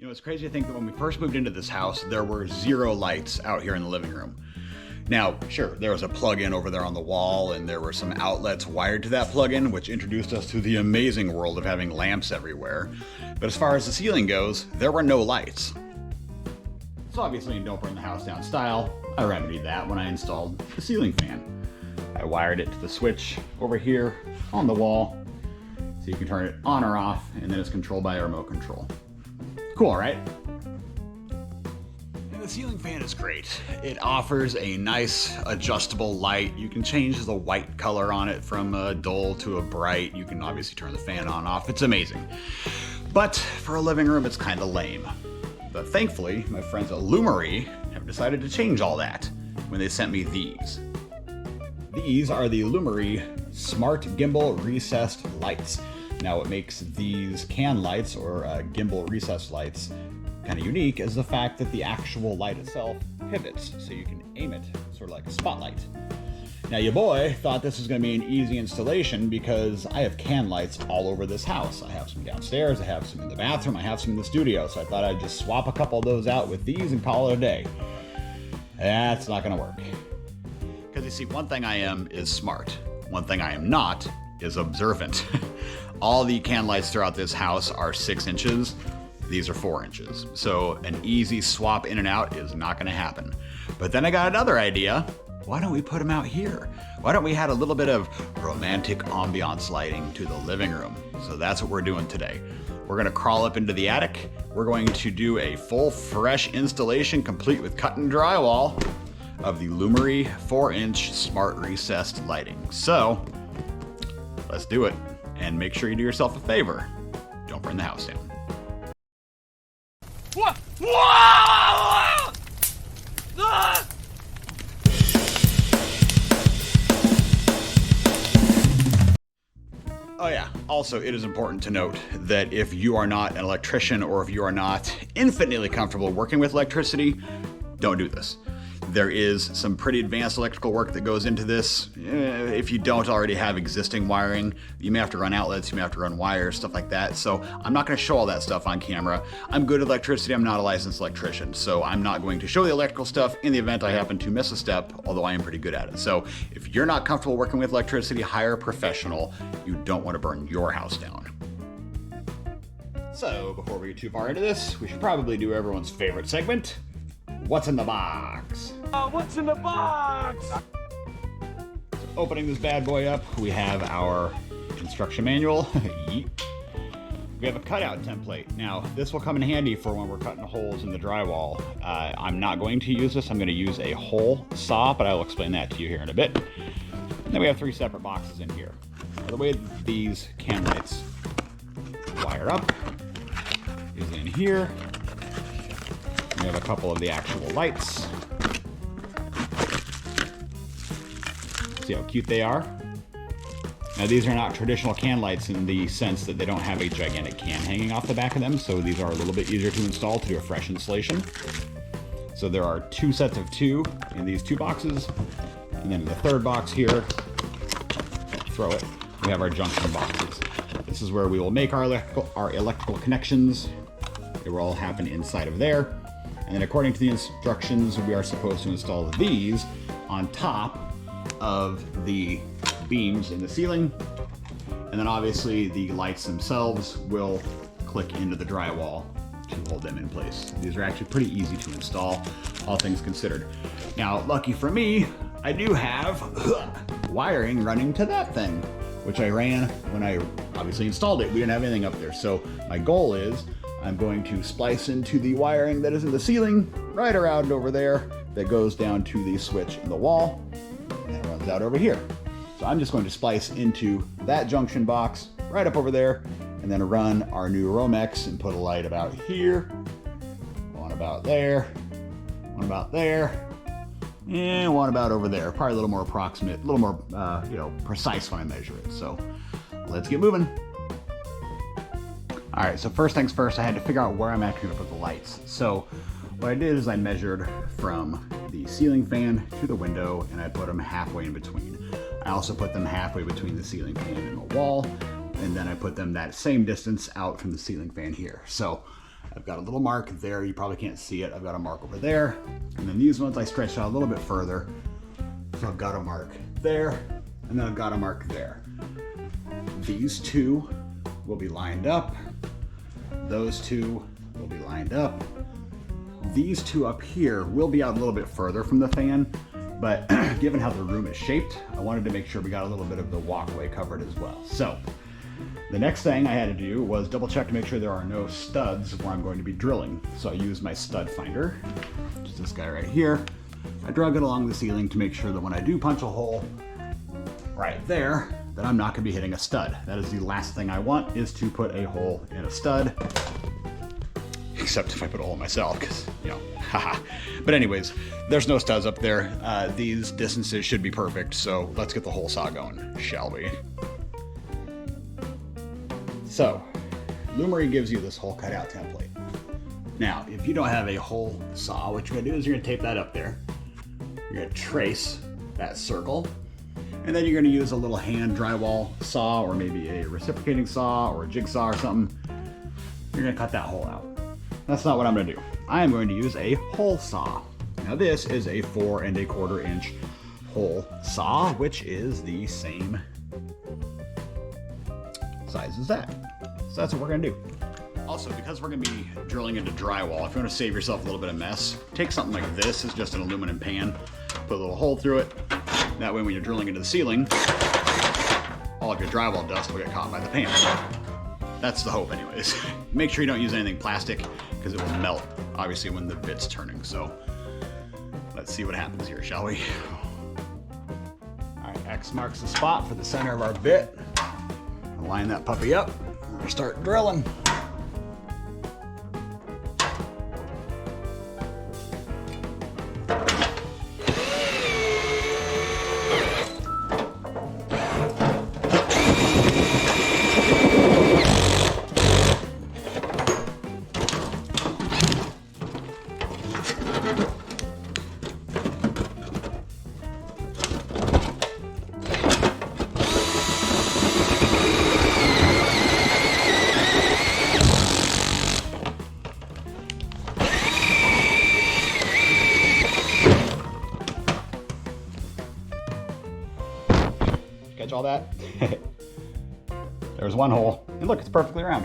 You know, it's crazy to think that when we first moved into this house, there were 0 lights out here in the living room. Now, sure, there was a plug-in over there on the wall, and there were some outlets wired to that plug-in, which introduced us to the amazing world of having lamps everywhere. But as far as the ceiling goes, there were no lights. So obviously in Don't Burn the House Down style, I remedied that when I installed the ceiling fan. I wired it to the switch over here on the wall, so you can turn it on or off, and then it's controlled by a remote control. Cool, right? And the ceiling fan is great. It offers a nice adjustable light. You can change the white color on it from a dull to a bright. You can obviously turn the fan on off. It's amazing. But for a living room, it's kind of lame. But thankfully, my friends at Lumary have decided to change all that when they sent me these. These are the Lumary Smart Gimbal Recessed Lights. Now, what makes these can lights or gimbal recessed lights kind of unique is the fact that the actual light itself pivots, so you can aim it sort of like a spotlight. Now, your boy thought this was going to be an easy installation because I have can lights all over this house. I have some downstairs, I have some in the bathroom, I have some in the studio, so I thought I'd just swap a couple of those out with these and call it a day. That's not going to work. Because you see, one thing I am is smart. One thing I am not is observant. All the can lights throughout this house are 6 inches. These are 4 inches. So an easy swap in and out is not gonna happen. But then I got another idea. Why don't we put them out here? Why don't we add a little bit of romantic ambiance lighting to the living room? So that's what we're doing today. We're gonna crawl up into the attic. We're going to do a full fresh installation complete with cut and drywall of the Lumary 4-inch smart recessed lighting. So let's do it. And make sure you do yourself a favor. Don't burn the house down. What? Whoa! Ah! Oh yeah, also it is important to note that if you are not an electrician or if you are not infinitely comfortable working with electricity, don't do this. There is some pretty advanced electrical work that goes into this. If you don't already have existing wiring, you may have to run outlets, you may have to run wires, stuff like that. So I'm not going to show all that stuff on camera. I'm good at electricity, I'm not a licensed electrician, so I'm not going to show the electrical stuff in the event I happen to miss a step, although I am pretty good at it. So if you're not comfortable working with electricity, hire a professional. You don't want to burn your house down. So before we get too far into this, we should probably do everyone's favorite segment. What's in the box? What's in the box? So opening this bad boy up, we have our instruction manual. We have a cutout template. Now, this will come in handy for when we're cutting holes in the drywall. I'm not going to use this. I'm going to use a hole saw, but I will explain that to you here in a bit. And then we have 3 separate boxes in here. Now, the way these can lights wire up is in here. We have a couple of the actual lights. See how cute they are? Now these are not traditional can lights in the sense that they don't have a gigantic can hanging off the back of them, so these are a little bit easier to install to do a fresh installation. So there are 2 sets of 2 in these 2 boxes, and then in the 3rd box here, throw it, we have our junction boxes. This is where we will make our electrical connections. It will all happen inside of there. And then according to the instructions, we are supposed to install these on top of the beams in the ceiling. And then obviously the lights themselves will click into the drywall to hold them in place. These are actually pretty easy to install, all things considered. Now, lucky for me, I do have wiring running to that thing, which I ran when I obviously installed it. We didn't have anything up there. So my goal is I'm going to splice into the wiring that is in the ceiling, right around over there, that goes down to the switch in the wall, and it runs out over here. So I'm just going to splice into that junction box, right up over there, and then run our new Romex and put a light about here, one about there, one about there, and one about over there. Probably a little more approximate, a little more, precise when I measure it. So let's get moving. All right, so first things first, I had to figure out where I'm actually gonna put the lights. So what I did is I measured from the ceiling fan to the window, and I put them halfway in between. I also put them halfway between the ceiling fan and the wall, and then I put them that same distance out from the ceiling fan here. So I've got a little mark there. You probably can't see it. I've got a mark over there. And then these ones I stretched out a little bit further. So I've got a mark there, and then I've got a mark there. These two will be lined up. Those two will be lined up. These two up here will be out a little bit further from the fan, but given how the room is shaped, I wanted to make sure we got a little bit of the walkway covered as well. So the next thing I had to do was double check to make sure there are no studs where I'm going to be drilling. So I used my stud finder, which is this guy right here. I drug it along the ceiling to make sure that when I do punch a hole right there, that I'm not gonna be hitting a stud. That is the last thing I want, is to put a hole in a stud. Except if I put a hole myself, because, you know, haha. But anyways, there's no studs up there. These distances should be perfect, so let's get the hole saw going, shall we? So, Lumary gives you this hole cutout template. Now, if you don't have a hole saw, what you're gonna do is you're gonna tape that up there. You're gonna trace that circle, and then you're gonna use a little hand drywall saw, or maybe a reciprocating saw, or a jigsaw or something. You're gonna cut that hole out. That's not what I'm gonna do. I am going to use a hole saw. Now this is a 4 1/4 inch hole saw, which is the same size as that. So that's what we're gonna do. Also, because we're gonna be drilling into drywall, if you wanna save yourself a little bit of mess, take something like this. It's just an aluminum pan. Put a little hole through it. That way when you're drilling into the ceiling, all of your drywall dust will get caught by the pan. That's the hope anyways. Make sure you don't use anything plastic, because it will melt, obviously, when the bit's turning. So let's see what happens here, shall we? All right, X marks the spot for the center of our bit. We'll line that puppy up. We're gonna start drilling. Catch all that? There's one hole, and look, it's perfectly round.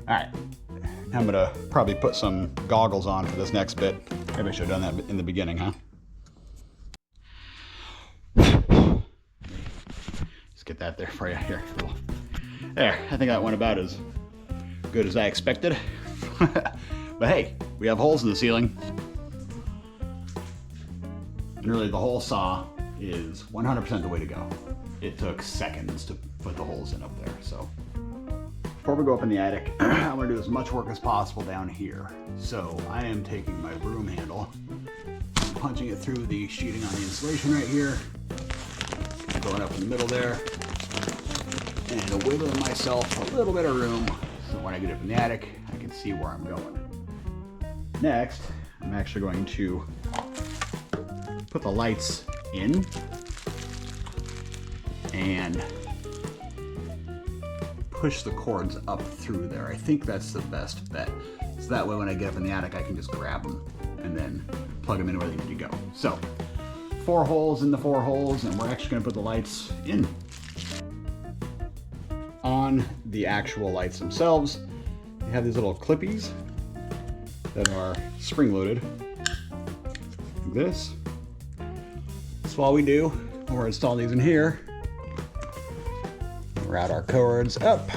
All right, I'm gonna probably put some goggles on for this next bit. Maybe I should have done that in the beginning, huh? Let's get that there for you here. There, I think that went about as good as I expected. But hey, we have holes in the ceiling. And really the hole saw is 100% the way to go. It took seconds to put the holes in up there. So before we go up in the attic, I'm gonna do as much work as possible down here. So I am taking my broom handle, punching it through the sheeting on the insulation right here, going up in the middle there, and wiggling myself a little bit of room so when I get up in the attic, I can see where I'm going. Next, I'm actually going to put the lights in and push the cords up through there. I think that's the best bet. So that way when I get up in the attic, I can just grab them and then plug them in where they need to go. So 4 holes in the 4 holes, and we're actually gonna put the lights in. On the actual lights themselves, they have these little clippies that are spring-loaded, like this. That's all we do when we're installing these in here. Route our cords up,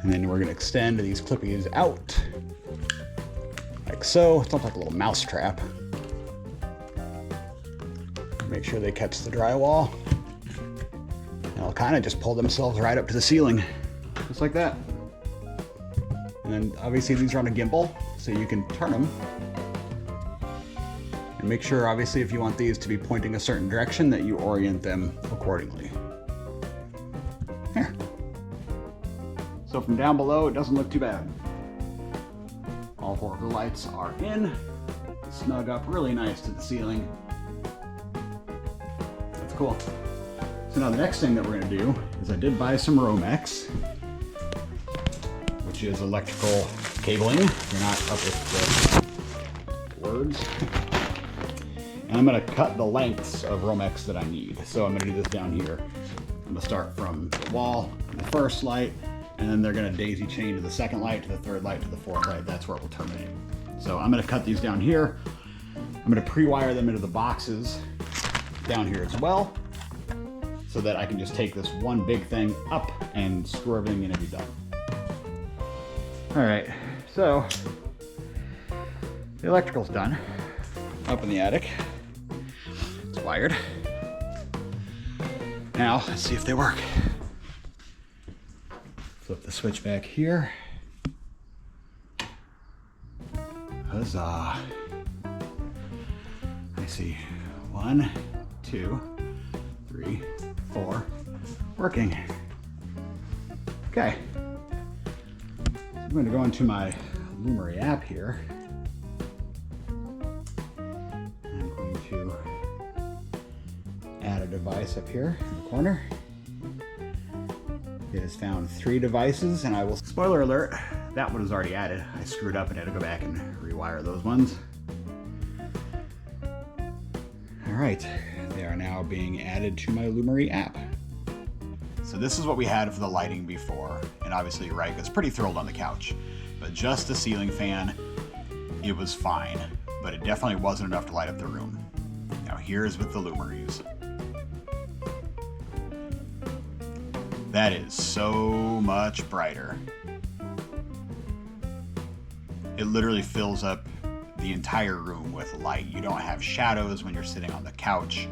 and then we're going to extend these clippies out like so. It's not like a little mouse trap. Make sure they catch the drywall, and they'll kind of just pull themselves right up to the ceiling, just like that. And then obviously these are on a gimbal, so you can turn them. And make sure, obviously, if you want these to be pointing a certain direction, that you orient them accordingly. Here. So from down below, it doesn't look too bad. All 4 of the lights are in, snug up really nice to the ceiling. That's cool. So now the next thing that we're gonna do is I did buy some Romex, which which is electrical cabling. You're not up with the words. And I'm gonna cut the lengths of Romex that I need. So I'm gonna do this down here. I'm gonna start from the wall, the first light, and then they're gonna daisy chain to the second light, to the third light, to the fourth light. That's where it will terminate. So I'm gonna cut these down here. I'm gonna pre-wire them into the boxes down here as well, so that I can just take this one big thing up and screw everything in and be done. All right, so the electrical's done up in the attic. It's wired. Now, let's see if they work. Flip the switch back here. Huzzah. I see 1, 2, 3, 4, working. Okay. I'm going to go into my Lumary app here. I'm going to add a device up here in the corner. It has found 3 devices, and I will, spoiler alert, that one is already added. I screwed up and had to go back and rewire those ones. All right, they are now being added to my Lumary app. So this is what we had for the lighting before, and obviously Rika's pretty thrilled on the couch. But just the ceiling fan, it was fine, but it definitely wasn't enough to light up the room. Now here's with the Lumarys. That is so much brighter. It literally fills up the entire room with light. You don't have shadows when you're sitting on the couch.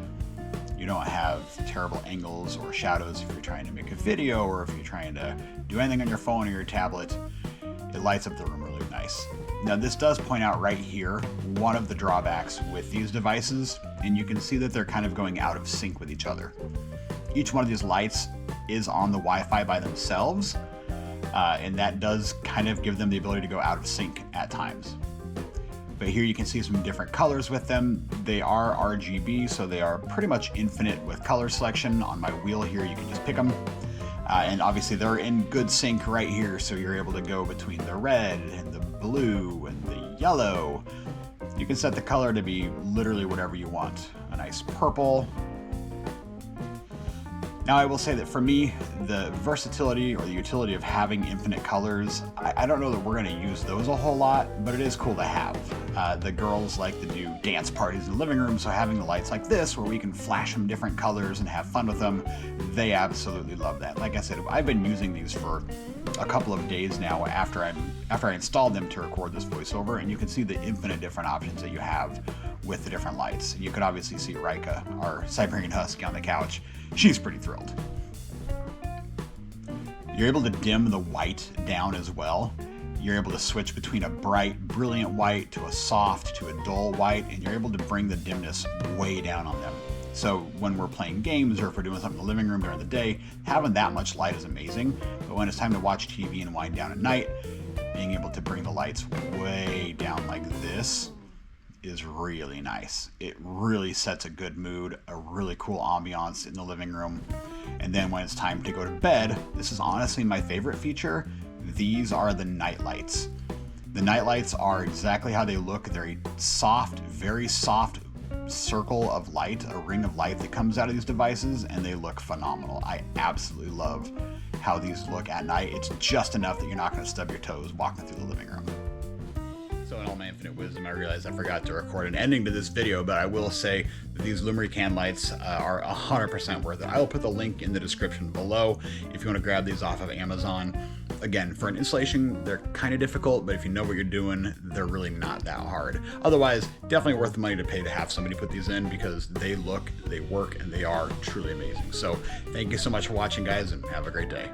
You don't have terrible angles or shadows if you're trying to make a video or if you're trying to do anything on your phone or your tablet. It lights up the room really nice. Now this does point out right here one of the drawbacks with these devices, and you can see that they're kind of going out of sync with each other. Each one of these lights is on the Wi-Fi by themselves, and that does kind of give them the ability to go out of sync at times. But here you can see some different colors with them. They are RGB, so they are pretty much infinite with color selection. On my wheel here, you can just pick them. And obviously they're in good sync right here, so you're able to go between the red and the blue and the yellow. You can set the color to be literally whatever you want. A nice purple. Now I will say that for me, the versatility or the utility of having infinite colors, I don't know that we're gonna use those a whole lot, but it is cool to have. The girls like to do dance parties in the living room, so having the lights like this where we can flash them different colors and have fun with them, they absolutely love that. Like I said, I've been using these for a couple of days now after I installed them to record this voiceover, and you can see the infinite different options that you have with the different lights. You could obviously see Rika, our Siberian Husky, on the couch. She's pretty thrilled. You're able to dim the white down as well. You're able to switch between a bright, brilliant white to a soft to a dull white, and you're able to bring the dimness way down on them. So when we're playing games or if we're doing something in the living room during the day, having that much light is amazing. But when it's time to watch TV and wind down at night, being able to bring the lights way down like this is really nice. It really sets a good mood, a really cool ambiance in the living room. And then when it's time to go to bed, this is honestly my favorite feature. These are the night lights. The night lights are exactly how they look. They're a soft, very soft circle of light, a ring of light that comes out of these devices, and they look phenomenal. I absolutely love how these look at night. It's just enough that you're not going to stub your toes walking through the living room. So in all my infinite wisdom, I realized I forgot to record an ending to this video, but I will say that these Lumary can lights are 100% worth it. I will put the link in the description below if you want to grab these off of Amazon. Again, for an installation, they're kind of difficult, but if you know what you're doing, they're really not that hard. Otherwise, definitely worth the money to pay to have somebody put these in because they look, they work, and they are truly amazing. So thank you so much for watching, guys, and have a great day.